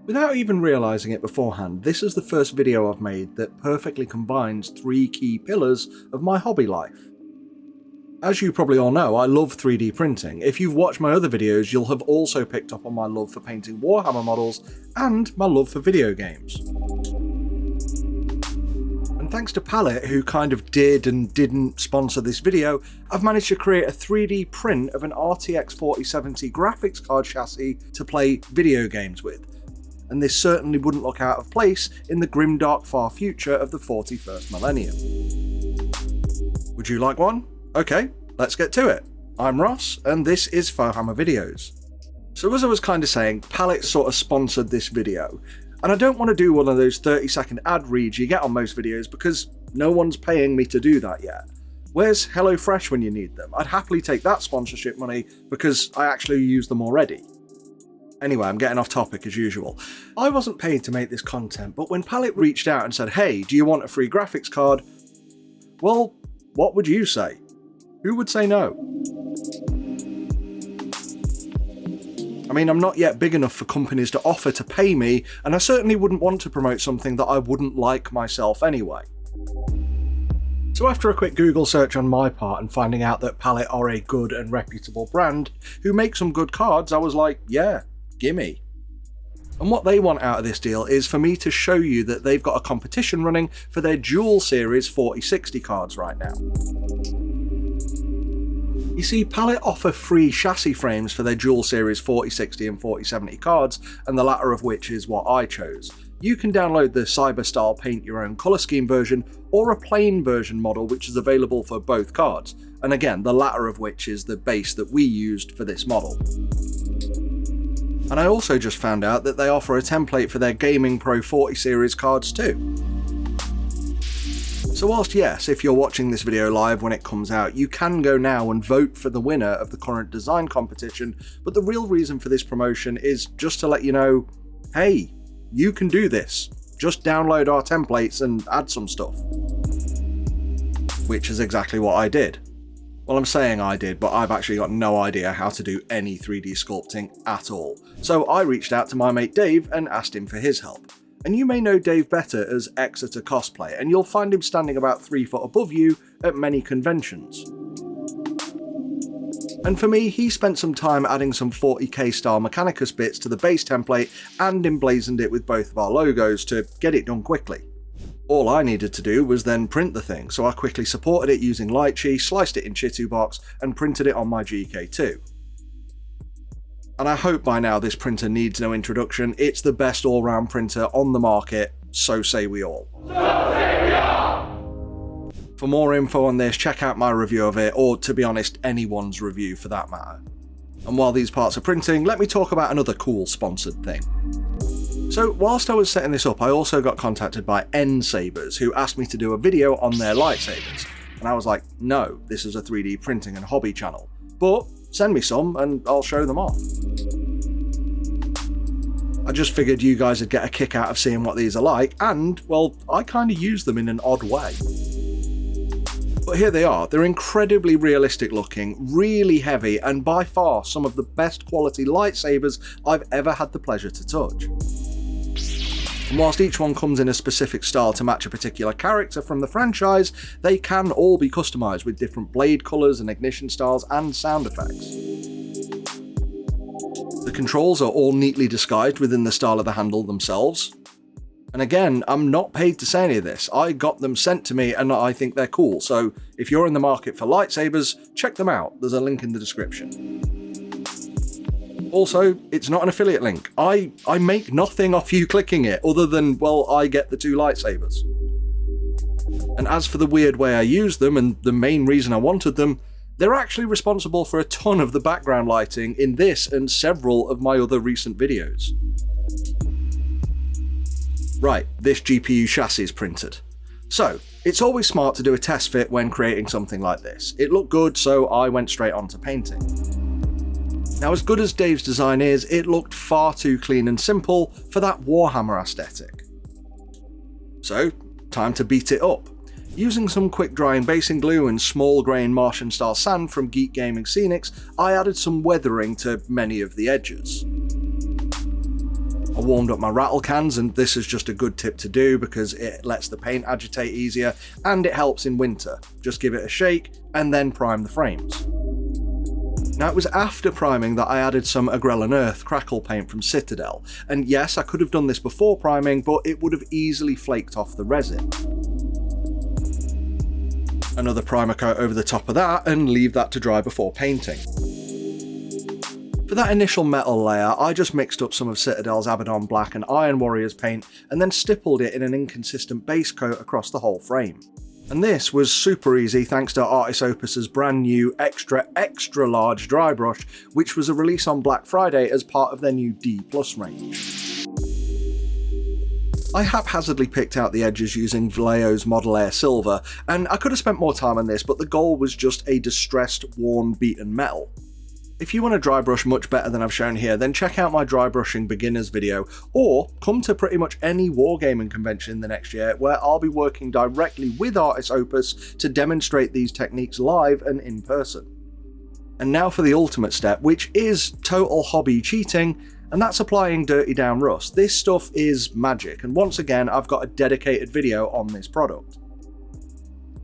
Without even realising it beforehand, this is the first video I've made that perfectly combines three key pillars of my hobby life. As you probably all know, I love 3D printing. If you've watched my other videos, you'll have also picked up on my love for painting Warhammer models and my love for video games. And thanks to Palit, who kind of did and didn't sponsor this video, I've managed to create a 3D print of an RTX 4070 graphics card chassis to play video games with. And this certainly wouldn't look out of place in the grimdark far future of the 41st millennium. Would you like one? Okay, let's get to it. I'm Ross, and this is Fohammer Videos. So as I was kind of saying, Palit sort of sponsored this video, and I don't want to do one of those 30-second ad reads you get on most videos because no one's paying me to do that yet. Where's HelloFresh when you need them? I'd happily take that sponsorship money because I actually use them already. Anyway, I'm getting off topic as usual. I wasn't paid to make this content, but when Palit reached out and said, hey, do you want a free graphics card? Well, what would you say? Who would say no? I mean, I'm not yet big enough for companies to offer to pay me, and I certainly wouldn't want to promote something that I wouldn't like myself anyway. So after a quick Google search on my part and finding out that Palit are a good and reputable brand who make some good cards, I was like, yeah, gimme. And what they want out of this deal is for me to show you that they've got a competition running for their dual series 4060 cards right now. You see, Palit offer free chassis frames for their dual series 4060 and 4070 cards, and the latter of which is what I chose. You can download the Cyber-style paint your own colour scheme version, or a plain version model which is available for both cards, and again, the latter of which is the base that we used for this model. And I also just found out that they offer a template for their Gaming Pro 40 series cards too. So whilst yes, if you're watching this video live when it comes out, you can go now and vote for the winner of the current design competition, but the real reason for this promotion is just to let you know, hey, you can do this. Just download our templates and add some stuff. Which is exactly what I did. Well, I'm saying I did, but I've actually got no idea how to do any 3D sculpting at all. So I reached out to my mate Dave and asked him for his help. And you may know Dave better as Exeter Cosplay, and you'll find him standing about 3 foot above you at many conventions. And for me, he spent some time adding some 40k style Mechanicus bits to the base template and emblazoned it with both of our logos to get it done quickly. All I needed to do was then print the thing, so I quickly supported it using Lychee, sliced it in Chitubox, and printed it on my GKTWO. And I hope by now this printer needs no introduction. It's the best all-round printer on the market, so say we all. So say we all! For more info on this, check out my review of it, or to be honest, anyone's review for that matter. And while these parts are printing, let me talk about another cool sponsored thing. So whilst I was setting this up, I also got contacted by N-Sabers, who asked me to do a video on their lightsabers. And I was like, no, this is a 3D printing and hobby channel. But send me some and I'll show them off. I just figured you guys would get a kick out of seeing what these are like, and, well, I kind of use them in an odd way. But here they are. They're incredibly realistic looking, really heavy, and by far some of the best quality lightsabers I've ever had the pleasure to touch. And whilst each one comes in a specific style to match a particular character from the franchise, they can all be customised with different blade colours and ignition styles and sound effects. The controls are all neatly disguised within the style of the handle themselves. And again, I'm not paid to say any of this. I got them sent to me and I think they're cool, so if you're in the market for lightsabers, check them out. There's a link in the description. Also, it's not an affiliate link. I make nothing off you clicking it, other than, well, I get the 2 lightsabers. And as for the weird way I use them, and the main reason I wanted them, they're actually responsible for a ton of the background lighting in this and several of my other recent videos. Right, this GPU chassis is printed. So, it's always smart to do a test fit when creating something like this. It looked good, so I went straight on to painting. Now, as good as Dave's design is, it looked far too clean and simple for that Warhammer aesthetic. So, time to beat it up. Using some quick drying basing glue and small grain Martian style sand from Geek Gaming Scenics, I added some weathering to many of the edges. I warmed up my rattle cans, and this is just a good tip to do because it lets the paint agitate easier and it helps in winter. Just give it a shake and then prime the frames. Now, it was after priming that I added some Agrellan Earth crackle paint from Citadel, and yes, I could have done this before priming, but it would have easily flaked off the resin. Another primer coat over the top of that and leave that to dry before painting. For that initial metal layer, I just mixed up some of Citadel's Abaddon Black and Iron Warriors paint and then stippled it in an inconsistent base coat across the whole frame. And this was super easy thanks to Artis Opus's brand new extra large dry brush, which was a release on Black Friday as part of their new D+ range. I haphazardly picked out the edges using Vallejo's Model Air Silver, and I could have spent more time on this, but the goal was just a distressed, worn, beaten metal. If you want to dry brush much better than I've shown here, then check out my dry brushing beginners video, or come to pretty much any wargaming convention in the next year where I'll be working directly with Artis Opus to demonstrate these techniques live and in person. And now for the ultimate step, which is total hobby cheating, and that's applying Dirty Down Rust. This stuff is magic, and once again I've got a dedicated video on this product.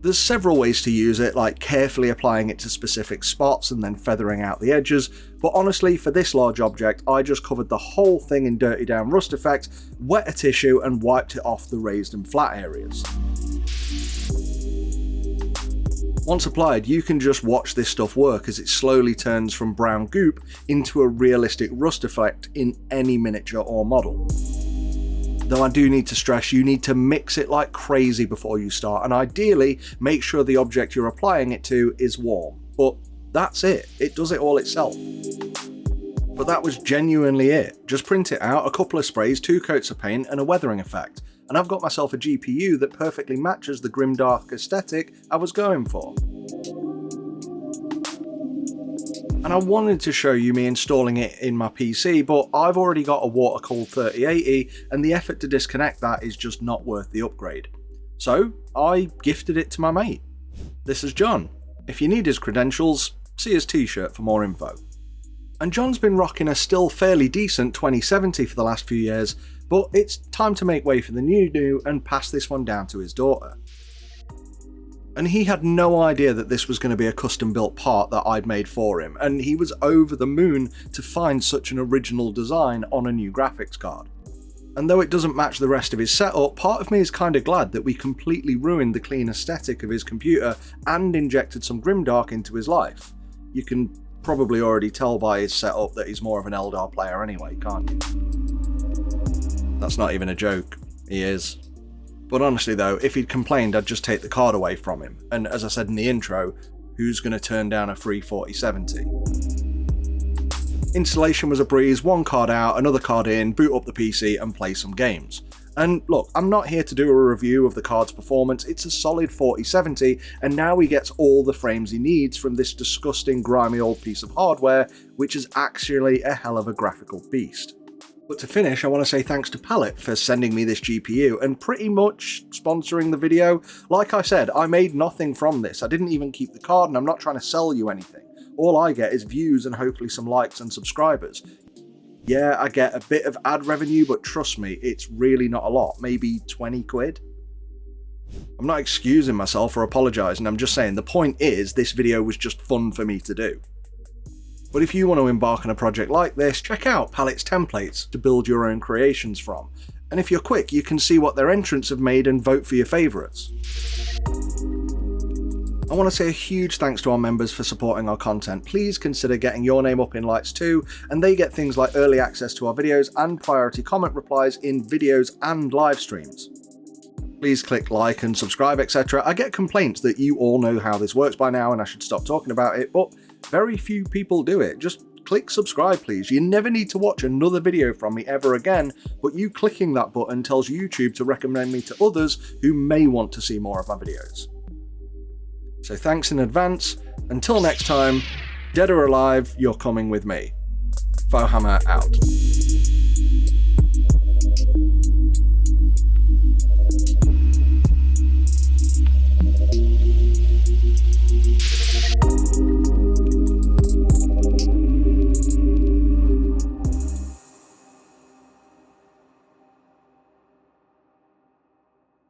There's several ways to use it, like carefully applying it to specific spots and then feathering out the edges, but honestly for this large object I just covered the whole thing in Dirty Down Rust effect, wet a tissue and wiped it off the raised and flat areas. Once applied, you can just watch this stuff work as it slowly turns from brown goop into a realistic rust effect in any miniature or model. Though I do need to stress, you need to mix it like crazy before you start, and ideally make sure the object you're applying it to is warm. But that's it, it does it all itself. But that was genuinely it. Just print it out, a couple of sprays, 2 coats of paint and a weathering effect. And I've got myself a GPU that perfectly matches the grimdark aesthetic I was going for. And I wanted to show you me installing it in my PC, but I've already got a water-cooled 3080 and the effort to disconnect that is just not worth the upgrade. So I gifted it to my mate. This is John. If you need his credentials, see his t-shirt for more info. And John's been rocking a still fairly decent 2070 for the last few years, but it's time to make way for the new and pass this one down to his daughter. And he had no idea that this was going to be a custom built part that I'd made for him, and he was over the moon to find such an original design on a new graphics card. And though it doesn't match the rest of his setup, part of me is kind of glad that we completely ruined the clean aesthetic of his computer and injected some grimdark into his life. You can probably already tell by his setup that he's more of an Eldar player anyway, can't you? That's not even a joke, he is. But honestly though, if he'd complained I'd just take the card away from him, and as I said in the intro, who's going to turn down a free 4070? Installation was a breeze, one card out, another card in, boot up the PC and play some games. And look, I'm not here to do a review of the card's performance, it's a solid 4070, and now he gets all the frames he needs from this disgusting grimy old piece of hardware, which is actually a hell of a graphical beast. But to finish, I want to say thanks to Palit for sending me this GPU and pretty much sponsoring the video. Like I said, I made nothing from this, I didn't even keep the card and I'm not trying to sell you anything. All I get is views and hopefully some likes and subscribers. Yeah, I get a bit of ad revenue, but trust me, it's really not a lot, maybe 20 quid. I'm not excusing myself or apologising, I'm just saying the point is this video was just fun for me to do. But if you want to embark on a project like this, check out Palit's templates to build your own creations from. And if you're quick, you can see what their entrants have made and vote for your favourites. I want to say a huge thanks to our members for supporting our content. Please consider getting your name up in lights too, and they get things like early access to our videos and priority comment replies in videos and live streams. Please click like and subscribe, etc. I get complaints that you all know how this works by now and I should stop talking about it, but very few people do it. Just click subscribe please. You never need to watch another video from me ever again, but you clicking that button tells YouTube to recommend me to others who may want to see more of my videos. So thanks in advance. Until next time, dead or alive, you're coming with me. Fohammer out.